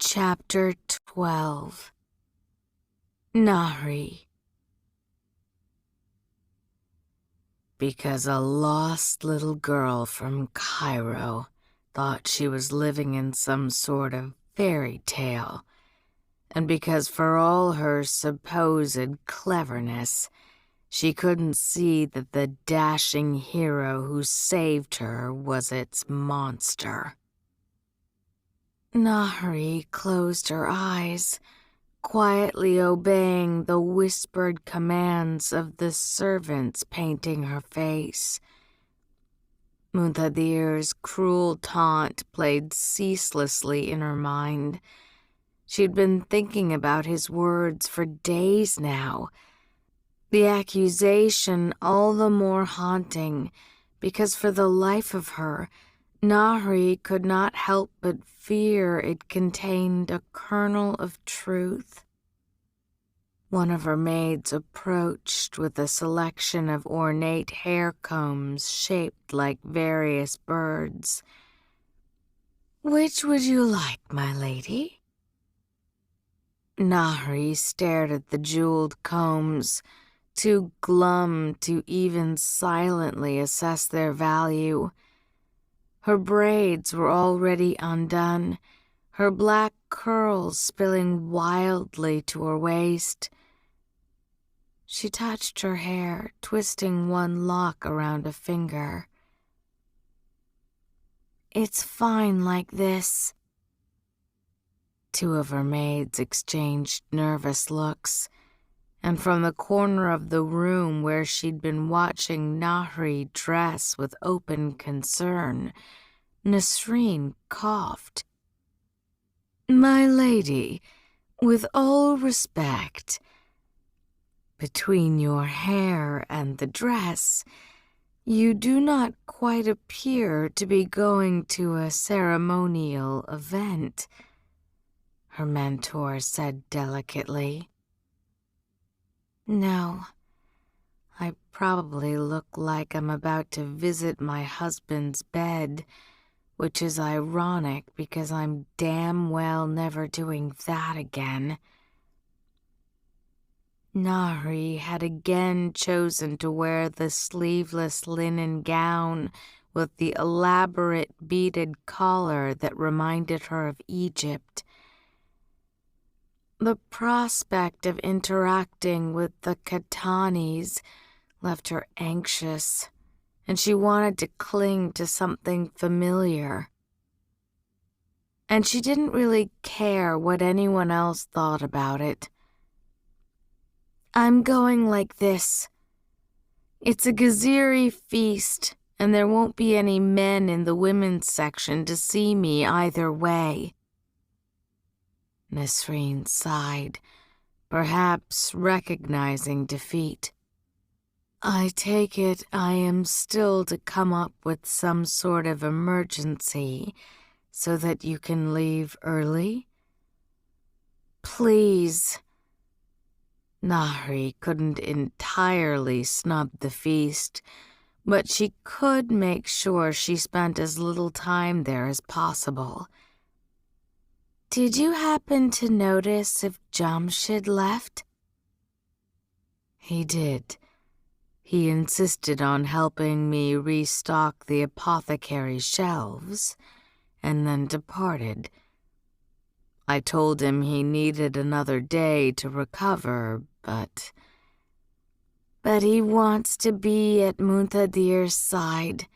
Chapter 12. Nahri. Because a lost little girl from Cairo thought she was living in some sort of fairy tale, and because for all her supposed cleverness, she couldn't see that the dashing hero who saved her was its monster. Nahri closed her eyes, quietly obeying the whispered commands of the servants painting her face. Muntadir's cruel taunt played ceaselessly in her mind. She'd been thinking about his words for days now. The accusation all the more haunting because for the life of her, Nahri could not help but fear it contained a kernel of truth. One of her maids approached with a selection of ornate hair combs shaped like various birds. "Which would you like, my lady?" Nahri stared at the jeweled combs, too glum to even silently assess their value. Her braids were already undone, her black curls spilling wildly to her waist. She touched her hair, twisting one lock around a finger. "It's fine like this." Two of her maids exchanged nervous looks, and from the corner of the room where she'd been watching Nahri dress with open concern, Nasreen coughed. "My lady, with all respect, between your hair and the dress, you do not quite appear to be going to a ceremonial event," her mentor said delicately. "No, I probably look like I'm about to visit my husband's bed, which is ironic because I'm damn well never doing that again." Nahri had again chosen to wear the sleeveless linen gown with the elaborate beaded collar that reminded her of Egypt. The prospect of interacting with the Katanis left her anxious, and she wanted to cling to something familiar. And she didn't really care what anyone else thought about it. "I'm going like this. It's a Gaziri feast, and there won't be any men in the women's section to see me either way." Nasreen sighed, perhaps recognizing defeat. "I take it I am still to come up with some sort of emergency so that you can leave early?" "Please." Nahri couldn't entirely snub the feast, but she could make sure she spent as little time there as possible. "Did you happen to notice if Jamshid left?" "He did. He insisted on helping me restock the apothecary's shelves, and then departed. I told him he needed another day to recover, but he wants to be at Muntadir's side."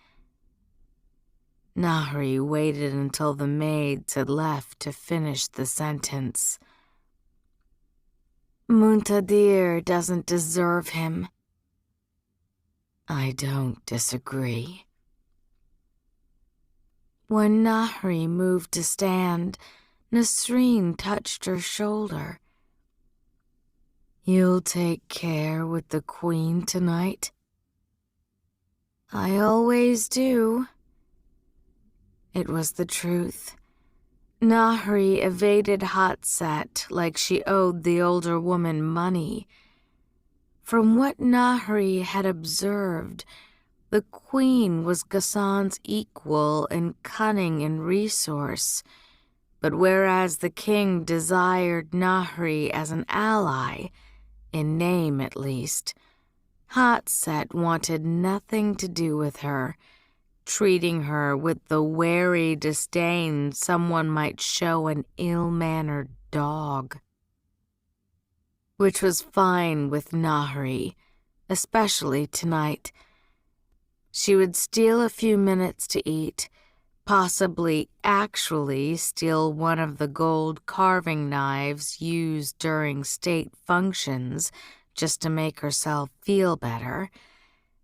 Nahri waited until the maids had left to finish the sentence. "Muntadir doesn't deserve him." "I don't disagree." When Nahri moved to stand, Nasreen touched her shoulder. "You'll take care with the queen tonight?" "I always do." It was the truth. Nahri evaded Hatset like she owed the older woman money. From what Nahri had observed, the queen was Ghassan's equal in cunning and resource, But whereas the king desired Nahri as an ally, in name at least, Hatset wanted nothing to do with her, treating her with the wary disdain someone might show an ill-mannered dog. Which was fine with Nahri, especially tonight. She would steal a few minutes to eat, possibly actually steal one of the gold carving knives used during state functions just to make herself feel better,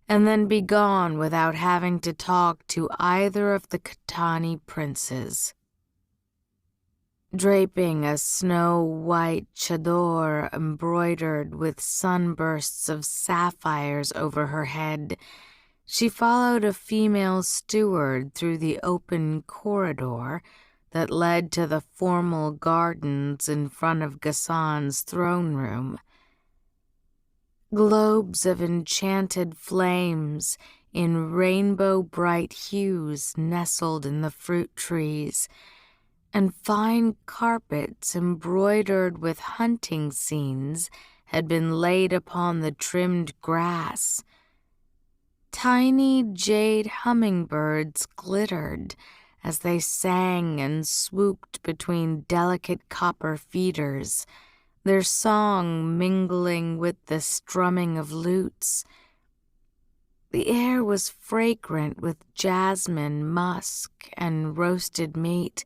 and then be gone without having to talk to either of the Katani princes. Draping a snow-white chador embroidered with sunbursts of sapphires over her head, she followed a female steward through the open corridor that led to the formal gardens in front of Ghassan's throne room. Globes of enchanted flames in rainbow-bright hues nestled in the fruit trees, and fine carpets embroidered with hunting scenes had been laid upon the trimmed grass. Tiny jade hummingbirds glittered as they sang and swooped between delicate copper feeders, their song mingling with the strumming of lutes. The air was fragrant with jasmine, musk, and roasted meat.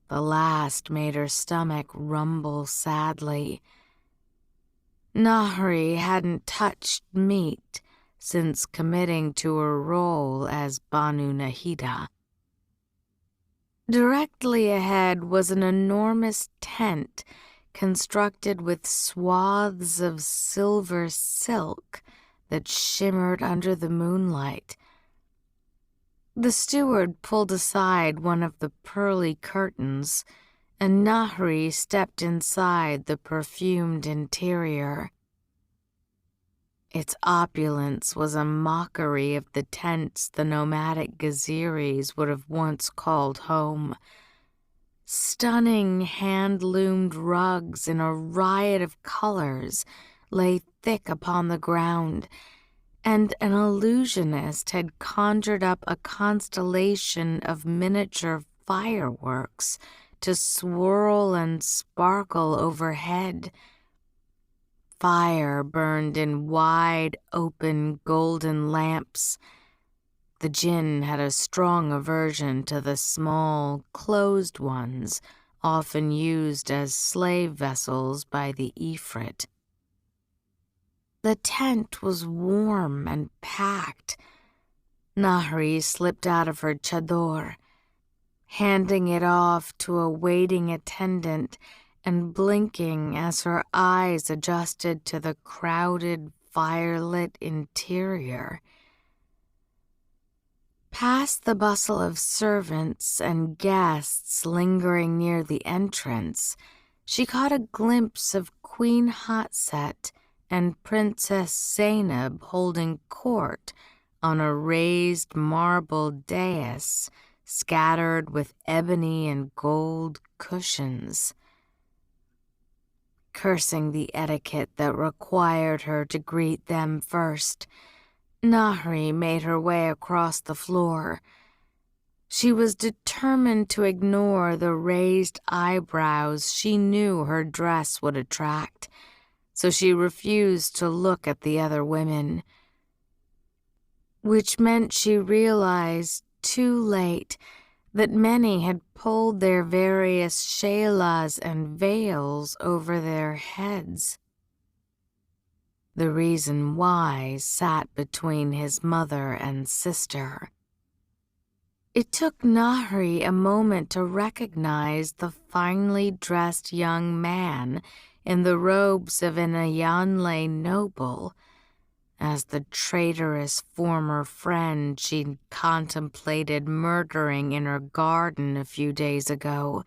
The last made her stomach rumble sadly. Nahri hadn't touched meat since committing to her role as Banu Nahida. Directly ahead was an enormous tent constructed with swaths of silver silk that shimmered under the moonlight. The steward pulled aside one of the pearly curtains, and Nahri stepped inside the perfumed interior. Its opulence was a mockery of the tents the nomadic Gaziris would have once called home. Stunning hand-loomed rugs in a riot of colors lay thick upon the ground, and an illusionist had conjured up a constellation of miniature fireworks to swirl and sparkle overhead. Fire burned in wide, open, golden lamps. The jinn had a strong aversion to the small, closed ones, often used as slave vessels by the Ifrit. The tent was warm and packed. Nahri slipped out of her chador, handing it off to a waiting attendant and blinking as her eyes adjusted to the crowded, firelit interior. Past the bustle of servants and guests lingering near the entrance, she caught a glimpse of Queen Hatset and Princess Zainab holding court on a raised marble dais scattered with ebony and gold cushions. Cursing the etiquette that required her to greet them first, Nahri made her way across the floor. She was determined to ignore the raised eyebrows she knew her dress would attract, so she refused to look at the other women. Which meant she realized too late that many had pulled their various shaylas and veils over their heads. The reason why sat between his mother and sister. It took Nahri a moment to recognize the finely dressed young man in the robes of an Ayanle noble as the traitorous former friend she'd contemplated murdering in her garden a few days ago.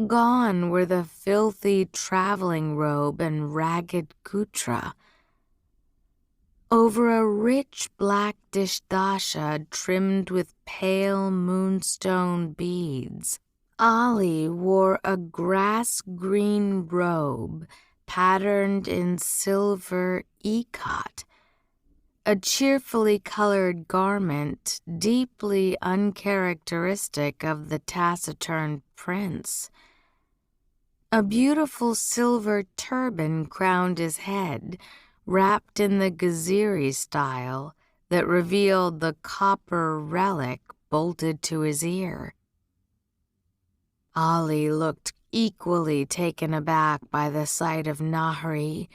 Gone were the filthy traveling robe and ragged gutra. over a rich black dishdasha trimmed with pale moonstone beads. Ali wore a grass-green robe patterned in silver ikat, a cheerfully colored garment deeply uncharacteristic of the taciturn prince. A beautiful silver turban crowned his head, wrapped in the Gaziri style that revealed the copper relic bolted to his ear. Ali looked equally taken aback by the sight of Nahri,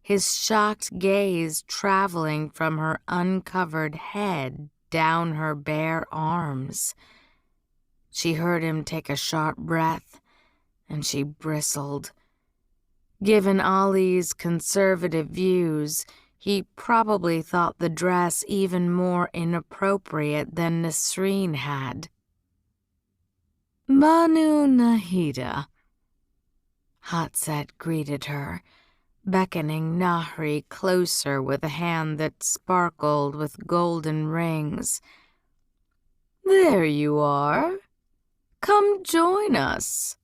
his shocked gaze traveling from her uncovered head down her bare arms. She heard him take a sharp breath, and she bristled. Given Ali's conservative views, he probably thought the dress even more inappropriate than Nasreen had. "Banu Nahida," Hatset greeted her, beckoning Nahri closer with a hand that sparkled with golden rings. "There you are. Come join us."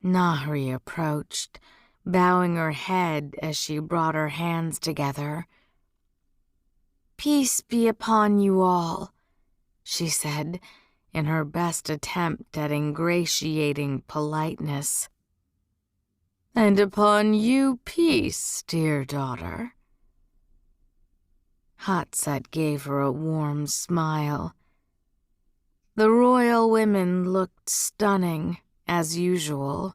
Nahri approached, bowing her head as she brought her hands together. "Peace be upon you all," she said, in her best attempt at ingratiating politeness. "And upon you peace, dear daughter." Hatset gave her a warm smile. The royal women looked stunning, as usual.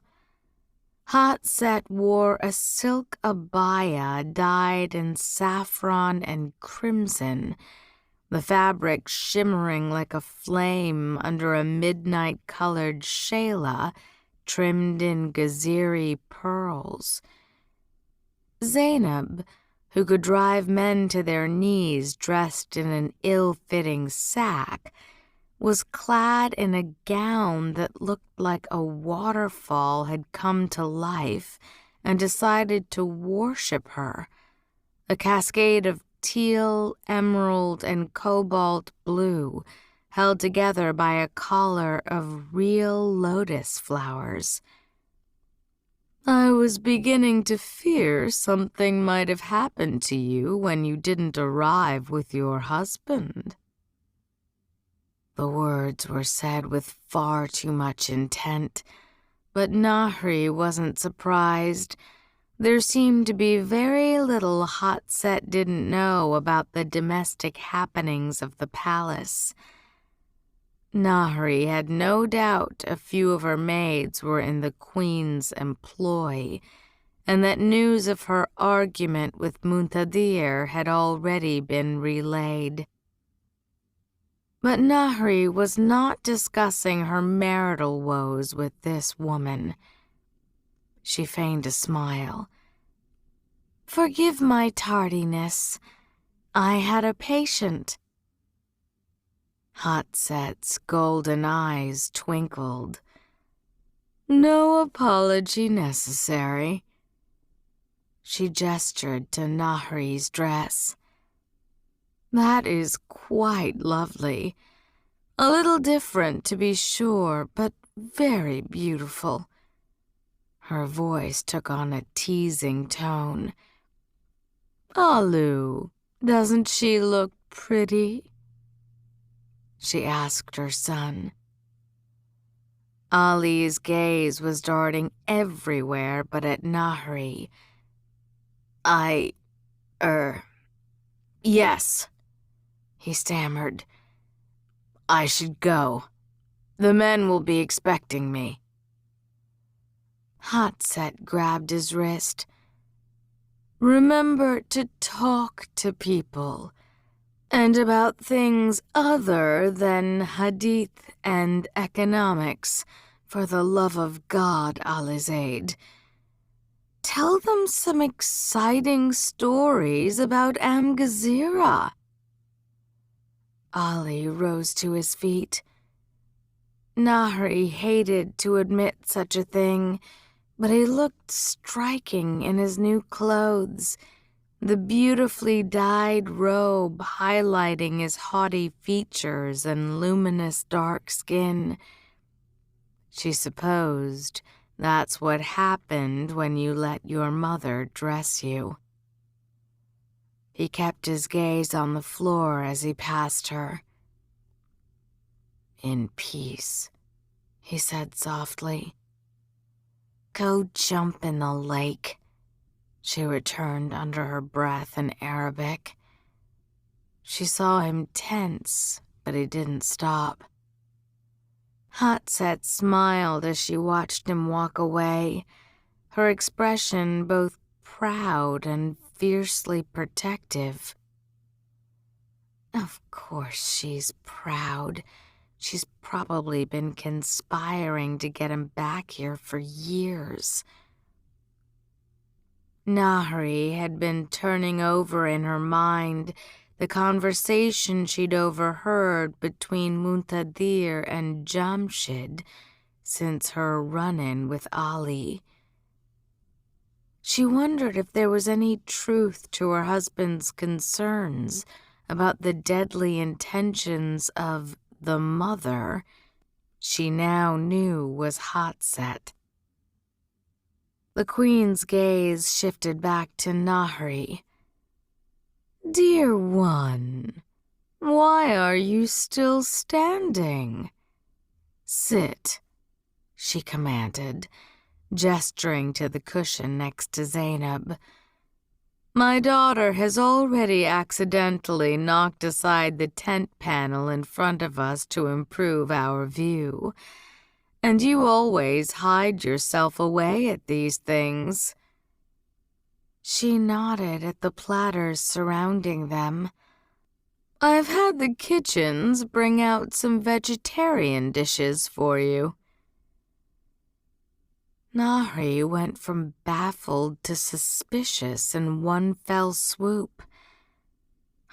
Hatset wore a silk abaya dyed in saffron and crimson, the fabric shimmering like a flame under a midnight-colored shayla trimmed in Gaziri pearls. Zainab, who could drive men to their knees dressed in an ill-fitting sack, was clad in a gown that looked like a waterfall had come to life and decided to worship her, a cascade of teal, emerald, and cobalt blue, held together by a collar of real lotus flowers. "I was beginning to fear something might have happened to you when you didn't arrive with your husband." The words were said with far too much intent, but Nahri wasn't surprised. There seemed to be very little Hatset didn't know about the domestic happenings of the palace. Nahri had no doubt a few of her maids were in the queen's employ, and that news of her argument with Muntadir had already been relayed. But Nahri was not discussing her marital woes with this woman. She feigned a smile. "Forgive my tardiness. I had a patient." Hatset's golden eyes twinkled. "No apology necessary." She gestured to Nahri's dress. "That is quite lovely. A little different, to be sure, but very beautiful." Her voice took on a teasing tone. "Alu, doesn't she look pretty?" she asked her son. Ali's gaze was darting everywhere but at Nahri. Yes," he stammered. "I should go. The men will be expecting me." Hatset grabbed his wrist. "Remember to talk to people, and about things other than hadith and economics, for the love of God, Alizaid. Tell them some exciting stories about Amgazira." Ali rose to his feet. Nahri hated to admit such a thing, but he looked striking in his new clothes, the beautifully dyed robe highlighting his haughty features and luminous dark skin. She supposed that's what happened when you let your mother dress you. He kept his gaze on the floor as he passed her. "In peace," he said softly. "Go jump in the lake," she returned under her breath in Arabic. She saw him tense, but he didn't stop. Hatset smiled as she watched him walk away, her expression both proud and fiercely protective. Of course she's proud. She's probably been conspiring to get him back here for years. Nahri had been turning over in her mind the conversation she'd overheard between Muntadir and Jamshid since her run-in with Ali. She wondered if there was any truth to her husband's concerns about the deadly intentions of the mother she now knew was Hatset. The Queen's gaze shifted back to Nahri. "Dear one, why are you still standing? Sit," she commanded, gesturing to the cushion next to Zainab. "My daughter has already accidentally knocked aside the tent panel in front of us to improve our view, and you always hide yourself away at these things." She nodded at the platters surrounding them. "I've had the kitchens bring out some vegetarian dishes for you." Nahri went from baffled to suspicious in one fell swoop.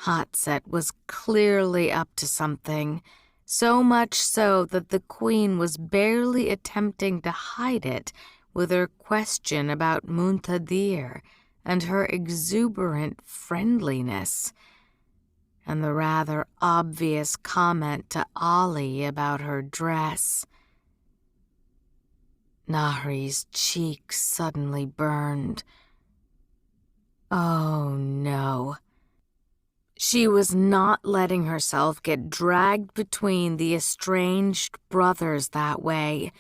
Hatset was clearly up to something, so much so that the Queen was barely attempting to hide it with her question about Muntadir and her exuberant friendliness, and the rather obvious comment to Ali about her dress. Nahri's cheeks suddenly burned. Oh no. She was not letting herself get dragged between the estranged brothers that way.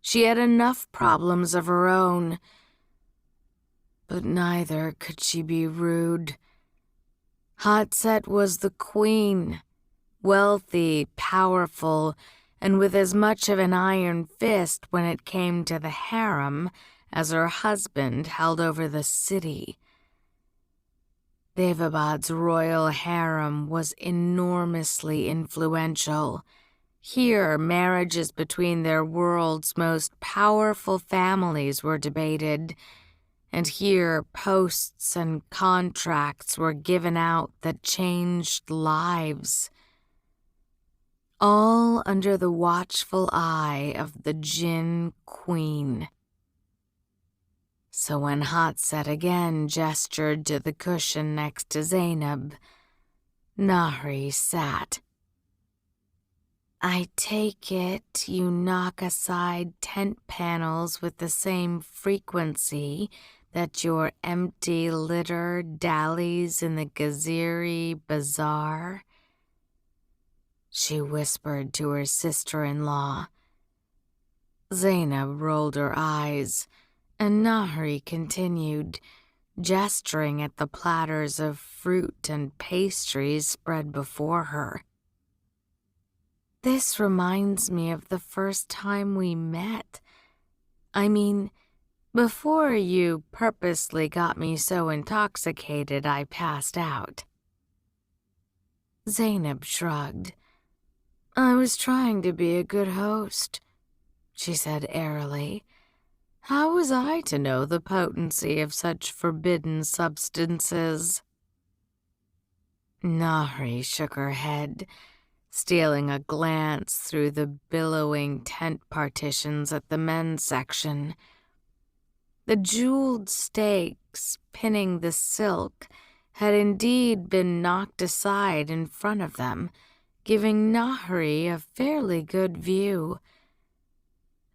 She had enough problems of her own. But neither could she be rude. Hatset was the Queen, wealthy, powerful, and with as much of an iron fist when it came to the harem as her husband held over the city. Daevabad's royal harem was enormously influential. Here, marriages between their world's most powerful families were debated, and here posts and contracts were given out that changed lives. All under the watchful eye of the Jinn Queen. So when Hatset again gestured to the cushion next to Zainab, Nahri sat. "I take it you knock aside tent panels with the same frequency that your empty litter dallies in the Gaziri Bazaar?" she whispered to her sister-in-law. Zainab rolled her eyes, and Nahri continued, gesturing at the platters of fruit and pastries spread before her. "This reminds me of the first time we met. I mean, before you purposely got me so intoxicated I passed out." Zainab shrugged. "I was trying to be a good host," she said airily. "How was I to know the potency of such forbidden substances?" Nahri shook her head, stealing a glance through the billowing tent partitions at the men's section. The jeweled stakes pinning the silk had indeed been knocked aside in front of them, giving Nahri a fairly good view.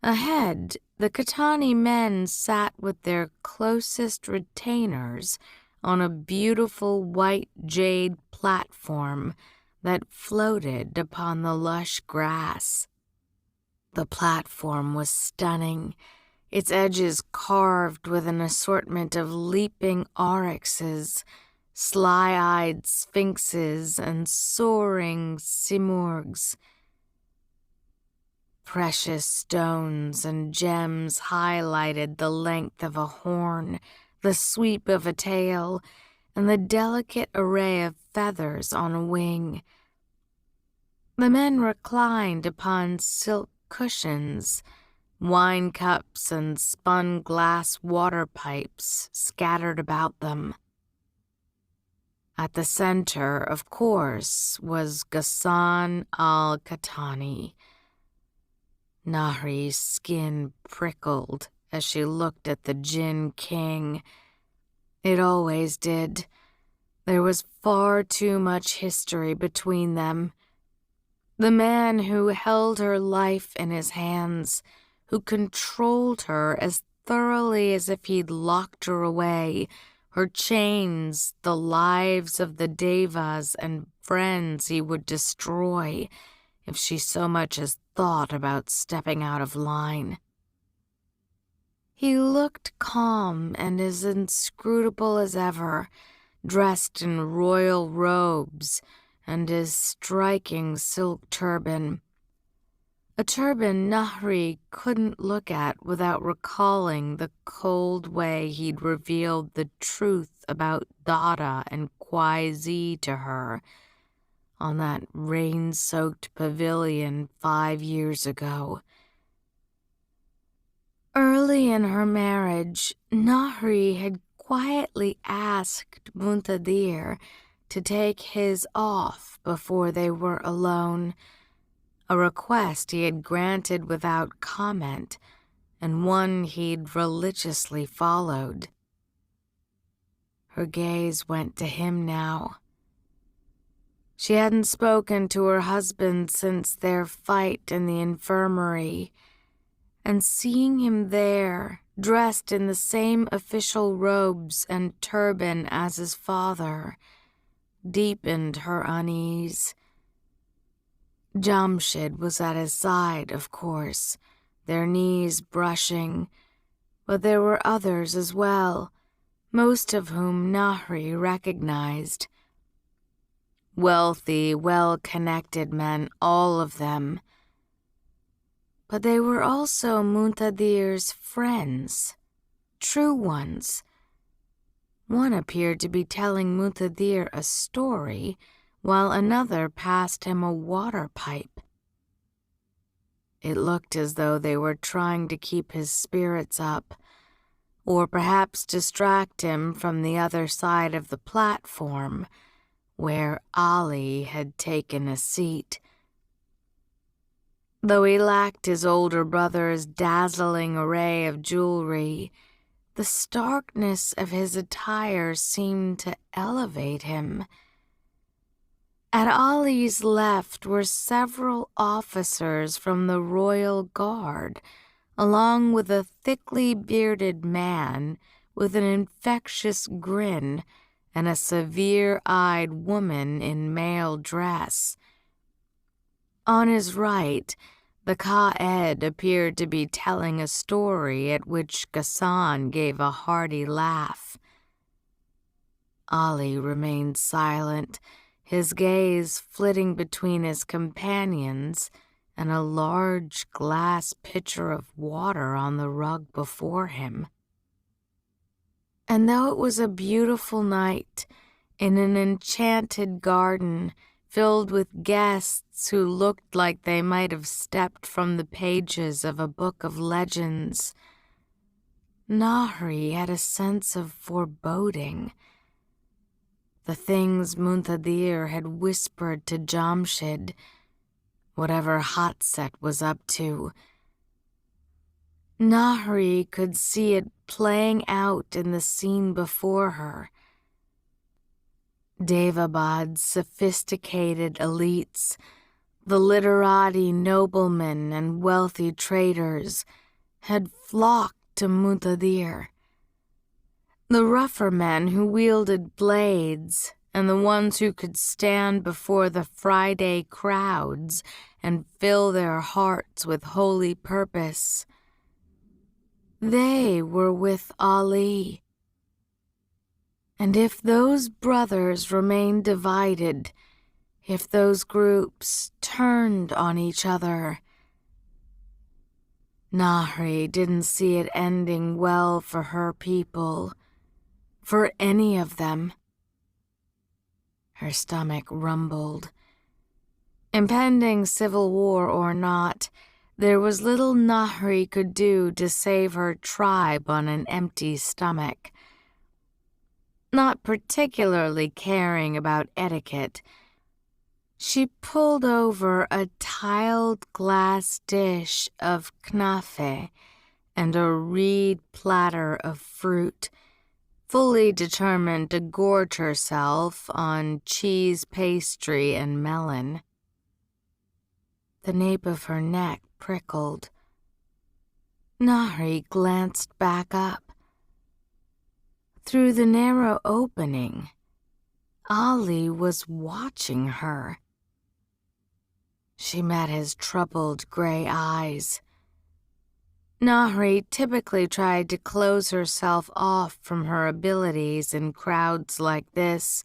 Ahead, the Katani men sat with their closest retainers on a beautiful white jade platform that floated upon the lush grass. The platform was stunning, its edges carved with an assortment of leaping oryxes, sly-eyed sphinxes, and soaring simurgs. Precious stones and gems highlighted the length of a horn, the sweep of a tail, and the delicate array of feathers on a wing. The men reclined upon silk cushions, wine cups and spun glass water pipes scattered about them. At the center, of course, was Ghassan al-Katani. Nahri's skin prickled as she looked at the Jinn King. It always did. There was far too much history between them. The man who held her life in his hands, who controlled her as thoroughly as if he'd locked her away, her chains, the lives of the Daevas and friends he would destroy if she so much as thought about stepping out of line. He looked calm and as inscrutable as ever, dressed in royal robes and his striking silk turban. A turban Nahri couldn't look at without recalling the cold way he'd revealed the truth about Dada and Kwai-Zi to her on that rain-soaked pavilion 5 years ago. Early in her marriage, Nahri had quietly asked Muntadir to take his off before they were alone, a request he had granted without comment, and one he'd religiously followed. Her gaze went to him now. She hadn't spoken to her husband since their fight in the infirmary, and seeing him there, dressed in the same official robes and turban as his father, deepened her unease. Jamshid was at his side, of course, their knees brushing, but there were others as well, most of whom Nahri recognized. Wealthy, well-connected men, all of them. But they were also Muntadir's friends, true ones. One appeared to be telling Muntadir a story, while another passed him a water pipe. It looked as though they were trying to keep his spirits up, or perhaps distract him from the other side of the platform, where Ali had taken a seat. Though he lacked his older brother's dazzling array of jewelry, the starkness of his attire seemed to elevate him. At Ali's left were several officers from the royal guard, along with a thickly bearded man with an infectious grin and a severe-eyed woman in male dress. On his right, the Qa'ed appeared to be telling a story at which Ghassan gave a hearty laugh. Ali remained silent, his gaze flitting between his companions and a large glass pitcher of water on the rug before him. And though it was a beautiful night, in an enchanted garden filled with guests who looked like they might have stepped from the pages of a book of legends, Nahri had a sense of foreboding. The things Muntadir had whispered to Jamshid, whatever Hotset was up to, Nahri could see it playing out in the scene before her. Daevabad's sophisticated elites, the literati noblemen and wealthy traders, had flocked to Muntadir. The rougher men who wielded blades and the ones who could stand before the Friday crowds and fill their hearts with holy purpose, they were with Ali. And if those brothers remained divided, if those groups turned on each other, Nahri didn't see it ending well for her people, for any of them. Her stomach rumbled. Impending civil war or not, there was little Nahri could do to save her tribe on an empty stomach. Not particularly caring about etiquette, she pulled over a tiled glass dish of knafe and a reed platter of fruit, fully determined to gorge herself on cheese pastry and melon. The nape of her neck prickled. Nahri glanced back up. Through the narrow opening, Ali was watching her. She met his troubled gray eyes. Nahri typically tried to close herself off from her abilities in crowds like this,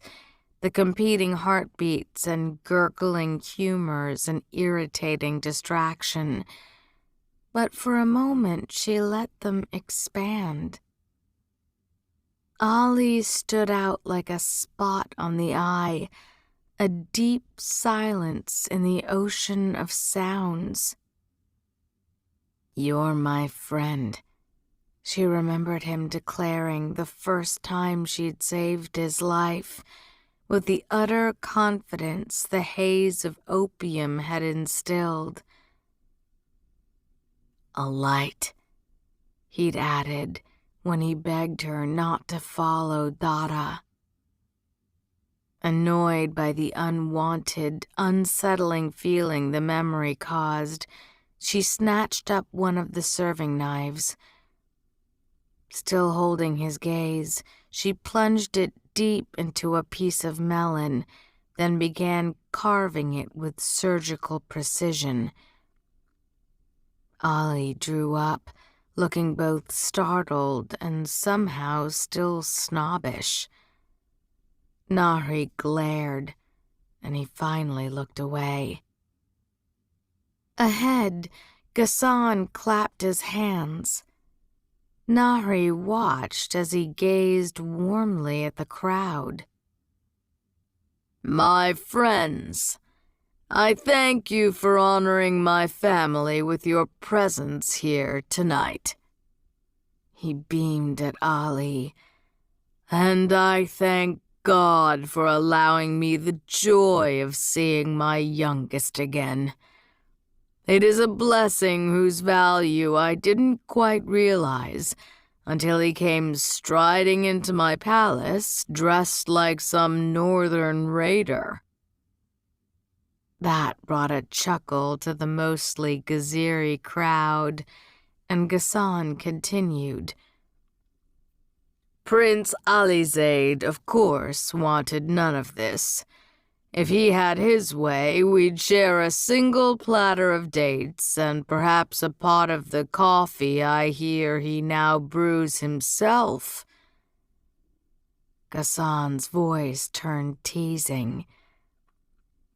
the competing heartbeats and gurgling humors and irritating distraction. But for a moment she let them expand. Ali stood out like a spot on the eye, a deep silence in the ocean of sounds. "You're my friend," she remembered him declaring the first time she'd saved his life, with the utter confidence the haze of opium had instilled. "A light," he'd added when he begged her not to follow Dada. Annoyed by the unwanted, unsettling feeling the memory caused, she snatched up one of the serving knives. Still holding his gaze, she plunged it deep into a piece of melon, then began carving it with surgical precision. Ali drew up, looking both startled and somehow still snobbish. Nahri glared, and he finally looked away. Ahead, Ghassan clapped his hands. Nahri watched as he gazed warmly at the crowd. "My friends, I thank you for honoring my family with your presence here tonight." He beamed at Ali. "And I thank God for allowing me the joy of seeing my youngest again. It is a blessing whose value I didn't quite realize until he came striding into my palace dressed like some northern raider." That brought a chuckle to the mostly Gaziri crowd, and Ghassan continued. "Prince Alizade, of course, wanted none of this. If he had his way, we'd share a single platter of dates and perhaps a pot of the coffee I hear he now brews himself." Ghassan's voice turned teasing.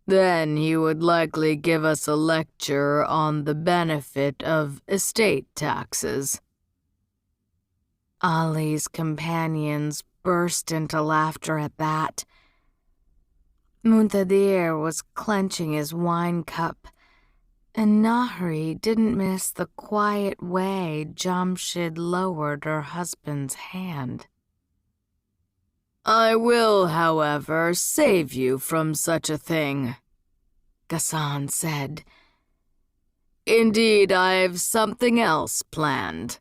"Then he would likely give us a lecture on the benefit of estate taxes." Ali's companions burst into laughter at that. Muntadir was clenching his wine cup, and Nahri didn't miss the quiet way Jamshid lowered her husband's hand. "I will, however, save you from such a thing," Ghassan said. Indeed, I've something else planned.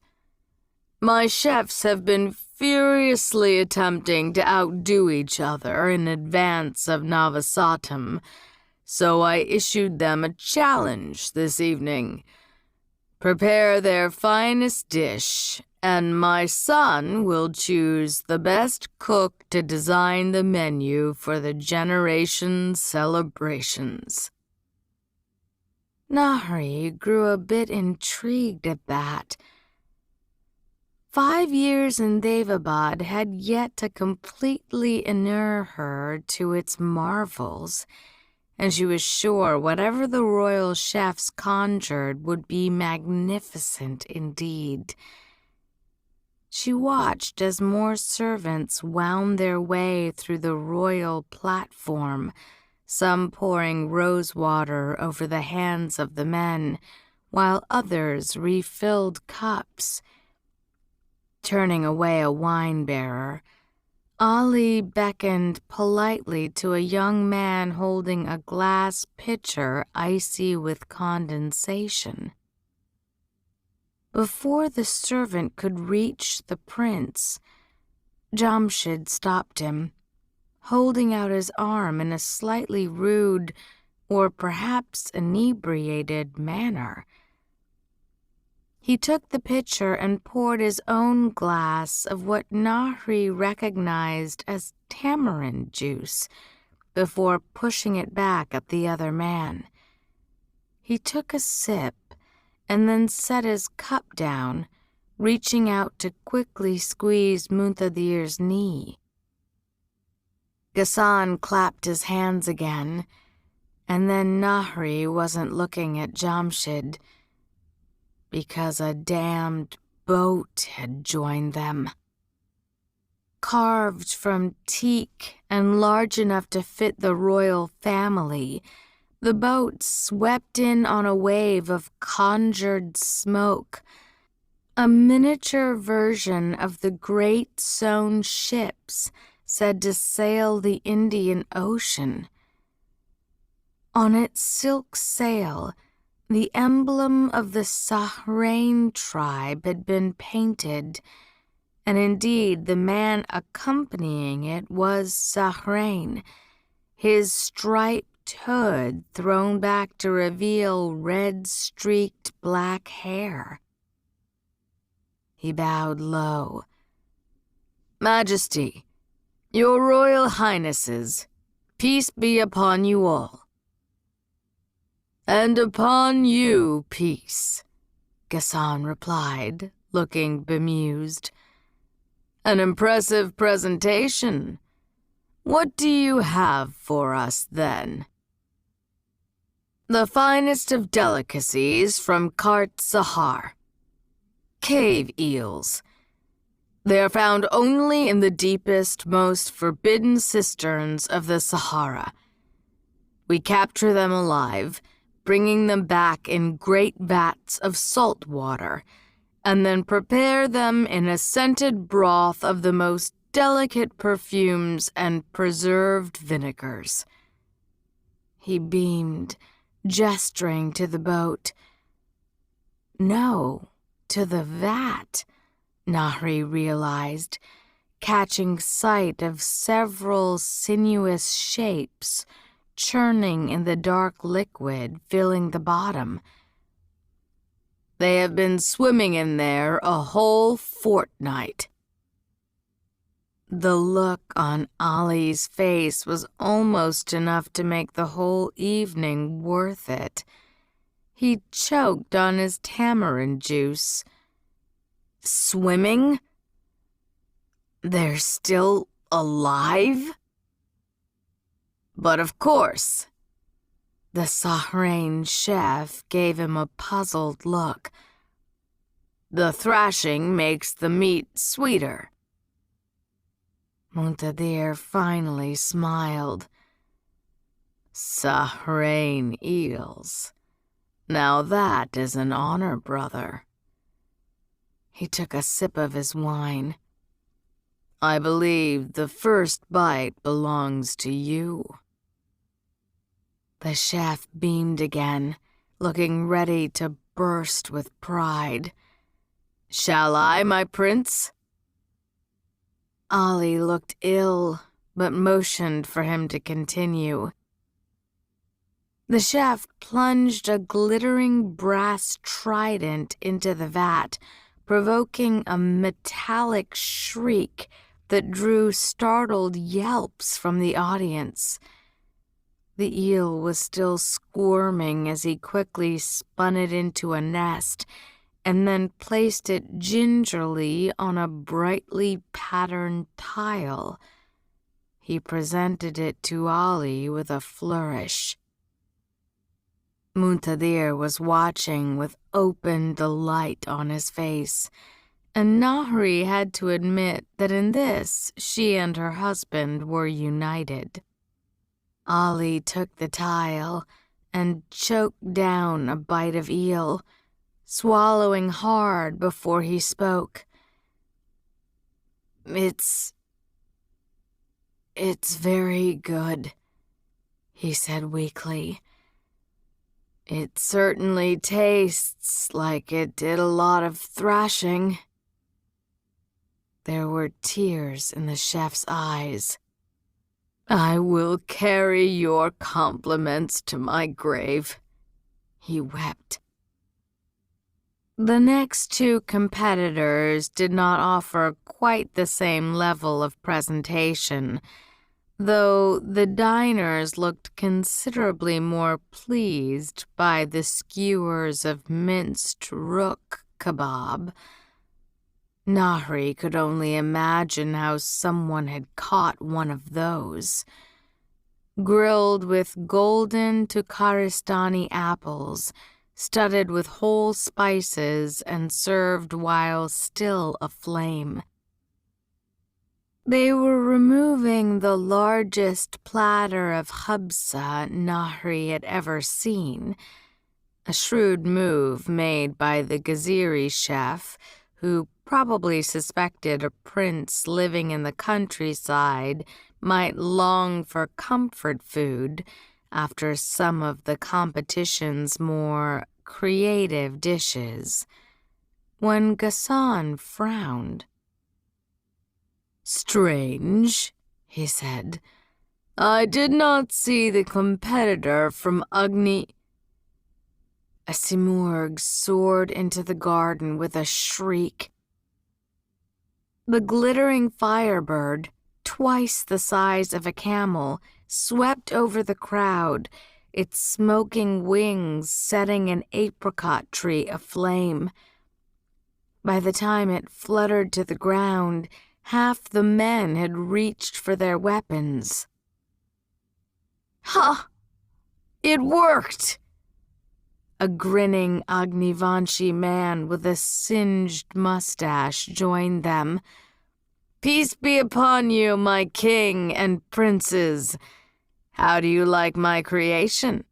My chefs have been furiously attempting to outdo each other in advance of Navasatam, so I issued them a challenge this evening. Prepare their finest dish, and my son will choose the best cook to design the menu for the generation celebrations. Nahri grew a bit intrigued at that. 5 years in Daevabad had yet to completely inure her to its marvels, and she was sure whatever the royal chefs conjured would be magnificent indeed. She watched as more servants wound their way through the royal platform, some pouring rose water over the hands of the men, while others refilled cups. Turning away a wine-bearer, Ali beckoned politely to a young man holding a glass pitcher icy with condensation. Before the servant could reach the prince, Jamshid stopped him, holding out his arm in a slightly rude, or perhaps inebriated manner. He took the pitcher and poured his own glass of what Nahri recognized as tamarind juice before pushing it back at the other man. He took a sip and then set his cup down, reaching out to quickly squeeze Muntadir's knee. Ghassan clapped his hands again, and then Nahri wasn't looking at Jamshid, because a damned boat had joined them. Carved from teak and large enough to fit the royal family, the boat swept in on a wave of conjured smoke, a miniature version of the great stone ships said to sail the Indian Ocean. On its silk sail, the emblem of the Sahrain tribe had been painted, and indeed the man accompanying it was Sahrain, his striped hood thrown back to reveal red-streaked black hair. He bowed low. "Majesty, your royal highnesses, peace be upon you all." "And upon you, peace," Ghassan replied, looking bemused. "An impressive presentation. What do you have for us, then?" "The finest of delicacies from Kart Sahar. Cave eels. They are found only in the deepest, most forbidden cisterns of the Sahara. We capture them alive, bringing them back in great vats of salt water, and then prepare them in a scented broth of the most delicate perfumes and preserved vinegars." He beamed, gesturing to the boat. No, to the vat, Nahri realized, catching sight of several sinuous shapes churning in the dark liquid filling the bottom. "They have been swimming in there a whole fortnight." The look on Ali's face was almost enough to make the whole evening worth it. He choked on his tamarind juice. "Swimming? They're still alive?" "But of course." The Sahrain chef gave him a puzzled look. "The thrashing makes the meat sweeter." Muntadir finally smiled. "Sahrain eels. Now that is an honor, brother." He took a sip of his wine. "I believe the first bite belongs to you." The chef beamed again, looking ready to burst with pride. "Shall I, my prince?" Ali looked ill, but motioned for him to continue. The chef plunged a glittering brass trident into the vat, provoking a metallic shriek that drew startled yelps from the audience. The eel was still squirming as he quickly spun it into a nest and then placed it gingerly on a brightly patterned tile. He presented it to Ali with a flourish. Muntadir was watching with open delight on his face, and Nahri had to admit that in this she and her husband were united. Ali took the tile and choked down a bite of eel, swallowing hard before he spoke. It's very good," he said weakly. "It certainly tastes like it did a lot of thrashing." There were tears in the chef's eyes. "I will carry your compliments to my grave," he wept. The next two competitors did not offer quite the same level of presentation, though the diners looked considerably more pleased by the skewers of minced rook kebab. Nahri could only imagine how someone had caught one of those. Grilled with golden Tukharistani apples, studded with whole spices and served while still aflame. They were removing the largest platter of hubsa Nahri had ever seen, a shrewd move made by the Gaziri chef, who probably suspected a prince living in the countryside might long for comfort food after some of the competition's more creative dishes. When Ghassan frowned. "Strange," he said. "I did not see the competitor from Agni—" A simurgh soared into the garden with a shriek. The glittering firebird, twice the size of a camel, swept over the crowd, its smoking wings setting an apricot tree aflame. By the time it fluttered to the ground, half the men had reached for their weapons. "Ha! It worked!" A grinning Agnivanshi man with a singed mustache joined them. "Peace be upon you, my king and princes. How do you like my creation?"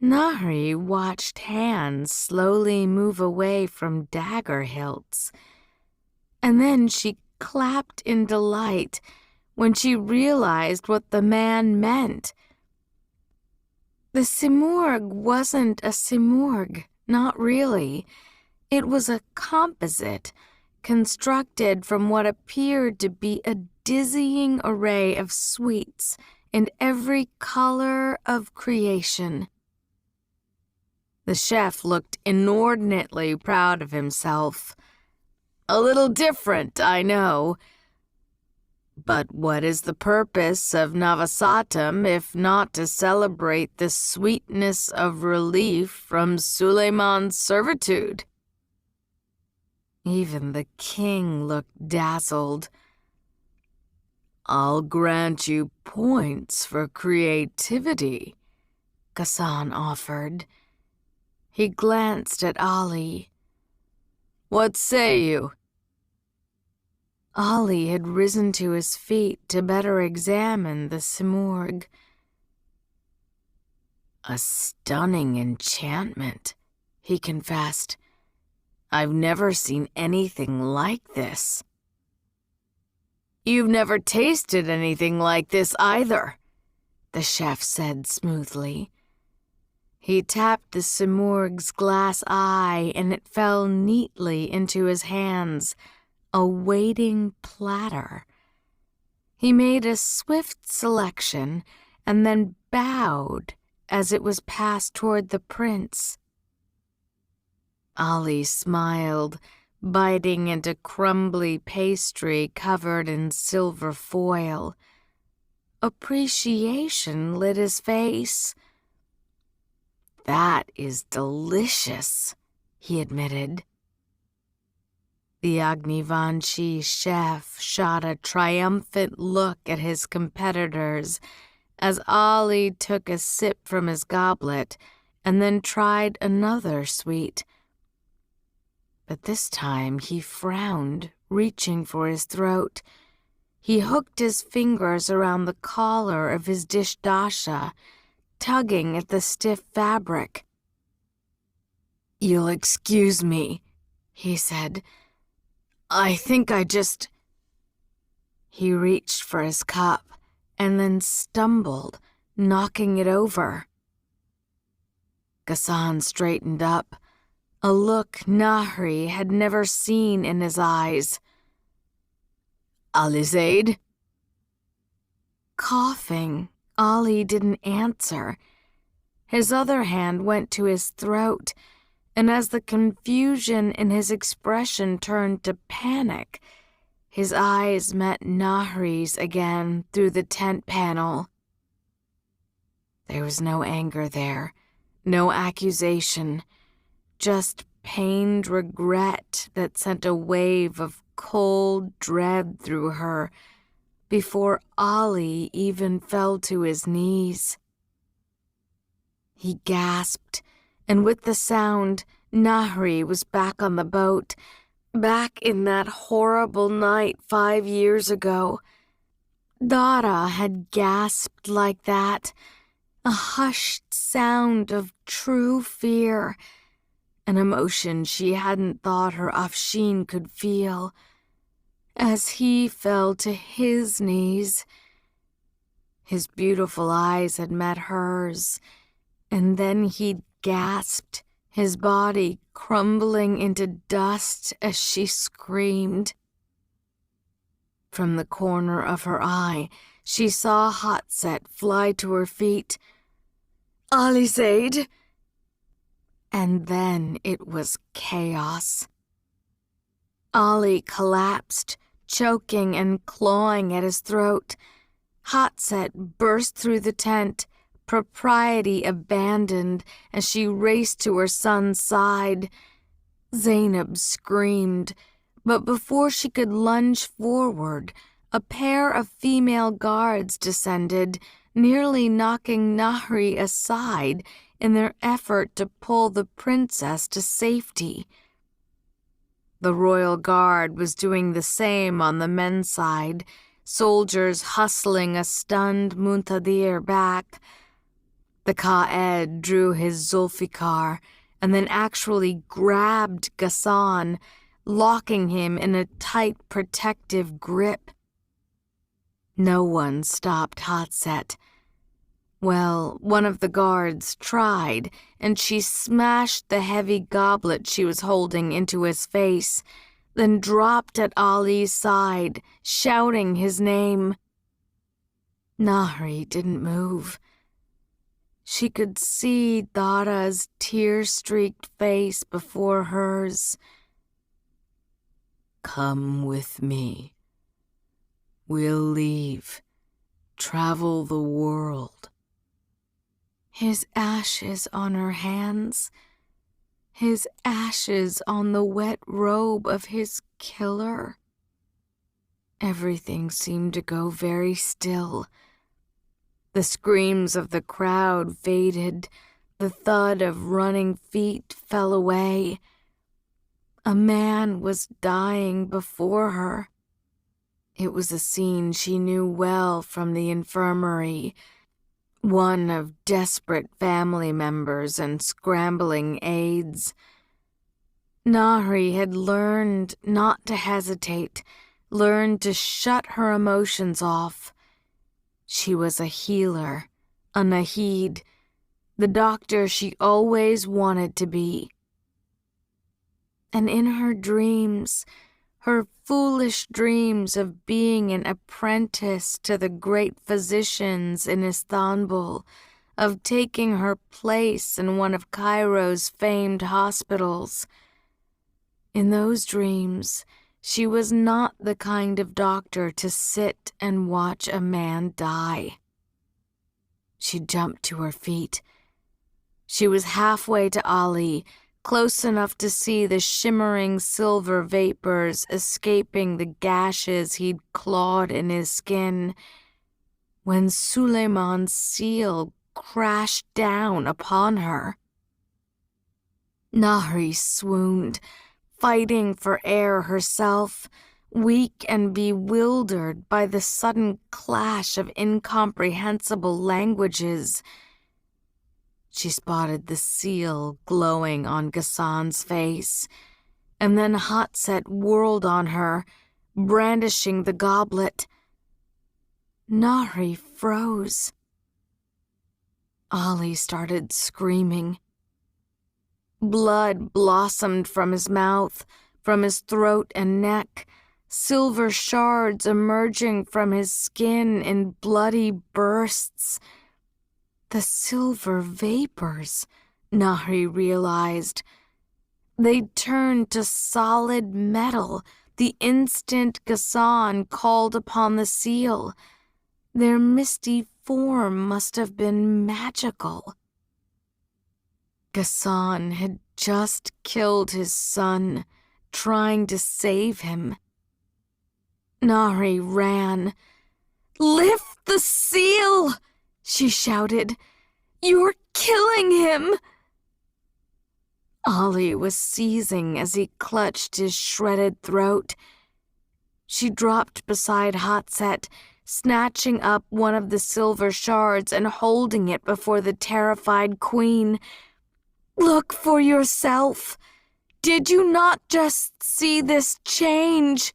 Nahri watched hands slowly move away from dagger hilts, and then she clapped in delight when she realized what the man meant. The simurgh wasn't a simurgh, not really. It was a composite, constructed from what appeared to be a dizzying array of sweets in every color of creation. The chef looked inordinately proud of himself. "A little different, I know. But what is the purpose of Navasatam if not to celebrate the sweetness of relief from Suleiman's servitude?" Even the king looked dazzled. "I'll grant you points for creativity," Ghassan offered. He glanced at Ali. "What say you?" Ali had risen to his feet to better examine the simurgh. "A stunning enchantment," he confessed. "I've never seen anything like this." "You've never tasted anything like this either," the chef said smoothly. He tapped the Simurgh's glass eye, and it fell neatly into his hands, a waiting platter. He made a swift selection and then bowed as it was passed toward the prince. Ali smiled, biting into crumbly pastry covered in silver foil. Appreciation lit his face. "That is delicious," he admitted. The Agnivanshi chef shot a triumphant look at his competitors as Ali took a sip from his goblet and then tried another sweet. But this time he frowned, reaching for his throat. He hooked his fingers around the collar of his dish dasha, tugging at the stiff fabric. "You'll excuse me," he said. "I think I just—" He reached for his cup and then stumbled, knocking it over. Ghassan straightened up, a look Nahri had never seen in his eyes. "Alizaid?" Coughing, Ali didn't answer. His other hand went to his throat, and as the confusion in his expression turned to panic, his eyes met Nahri's again through the tent panel. There was no anger there, no accusation, just pained regret that sent a wave of cold dread through her before Ali even fell to his knees. He gasped, and with the sound, Nahri was back on the boat, back in that horrible night 5 years ago. Dara had gasped like that, a hushed sound of true fear, an emotion she hadn't thought her Afshin could feel, as he fell to his knees. His beautiful eyes had met hers, and then he'd gasped, his body crumbling into dust as she screamed. From the corner of her eye, she saw Hotset fly to her feet. "Alizaid!" And then it was chaos. Ali collapsed, choking and clawing at his throat. Hotset burst through the tent, propriety abandoned as she raced to her son's side. Zainab screamed, but before she could lunge forward, a pair of female guards descended, nearly knocking Nahri aside in their effort to pull the princess to safety. The royal guard was doing the same on the men's side, soldiers hustling a stunned Muntadir back. The Qa'ed drew his Zulfikar and then actually grabbed Ghassan, locking him in a tight protective grip. No one stopped Hotset. Well, one of the guards tried, and she smashed the heavy goblet she was holding into his face, then dropped at Ali's side, shouting his name. Nahri didn't move. She could see Dara's tear-streaked face before hers. "Come with me. We'll leave, travel the world." His ashes on her hands, his ashes on the wet robe of his killer. Everything seemed to go very still. The screams of the crowd faded, the thud of running feet fell away. A man was dying before her. It was a scene she knew well from the infirmary, one of desperate family members and scrambling aides. Nahri had learned not to hesitate, learned to shut her emotions off. She was a healer, a Nahid. the doctor she always wanted to be. And in her dreams, her foolish dreams of being an apprentice to the great physicians in Istanbul, of taking her place in one of Cairo's famed hospitals. In those dreams, she was not the kind of doctor to sit and watch a man die. She jumped to her feet. She was halfway to Ali, close enough to see the shimmering silver vapors escaping the gashes he'd clawed in his skin, when Suleiman's seal crashed down upon her. Nahri swooned, fighting for air herself, weak and bewildered by the sudden clash of incomprehensible languages. She spotted the seal glowing on Ghassan's face, and then Hatset whirled on her, brandishing the goblet. Nahri froze. Ali started screaming. Blood blossomed from his mouth, from his throat and neck, silver shards emerging from his skin in bloody bursts. The silver vapors, Nahri realized. They'd turned to solid metal the instant Ghassan called upon the seal. Their misty form must have been magical. Ghassan had just killed his son, trying to save him. Nahri ran. "Lift the seal!" she shouted. "You're killing him!" Ali was seizing as he clutched his shredded throat. She dropped beside Hatset, snatching up one of the silver shards and holding it before the terrified queen. "Look for yourself! Did you not just see this change?"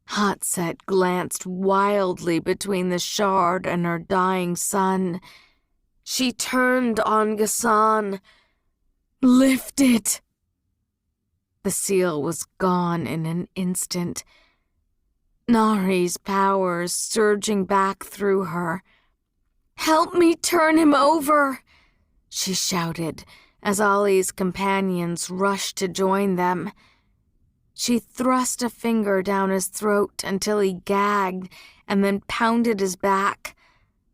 Hatset glanced wildly between the shard and her dying son. She turned on Ghassan. "Lift it!" The seal was gone in an instant. Nahri's powers surging back through her. "Help me turn him over!" she shouted as Ali's companions rushed to join them. She thrust a finger down his throat until he gagged and then pounded his back,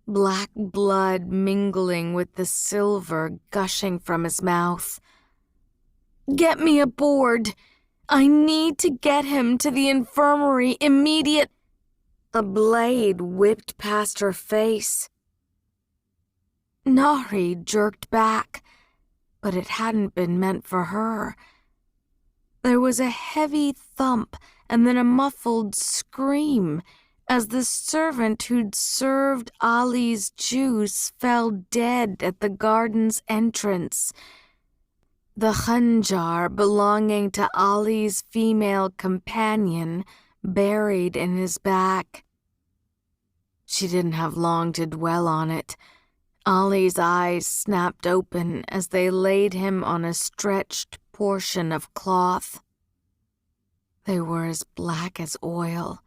black blood mingling with the silver gushing from his mouth. "Get me aboard! I need to get him to the infirmary immediate—" A blade whipped past her face. Nahri jerked back, but it hadn't been meant for her. There was a heavy thump and then a muffled scream as the servant who'd served Ali's juice fell dead at the garden's entrance. The khanjar belonging to Ali's female companion buried in his back. She didn't have long to dwell on it. Ali's eyes snapped open as they laid him on a stretched portion of cloth. They were as black as oil,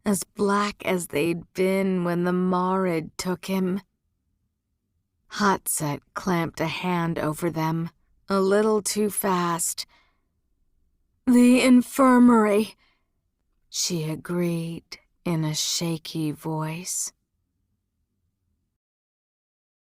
as black as they'd been when the Marid took him. Hatset clamped a hand over them, a little too fast. "The infirmary," she agreed in a shaky voice.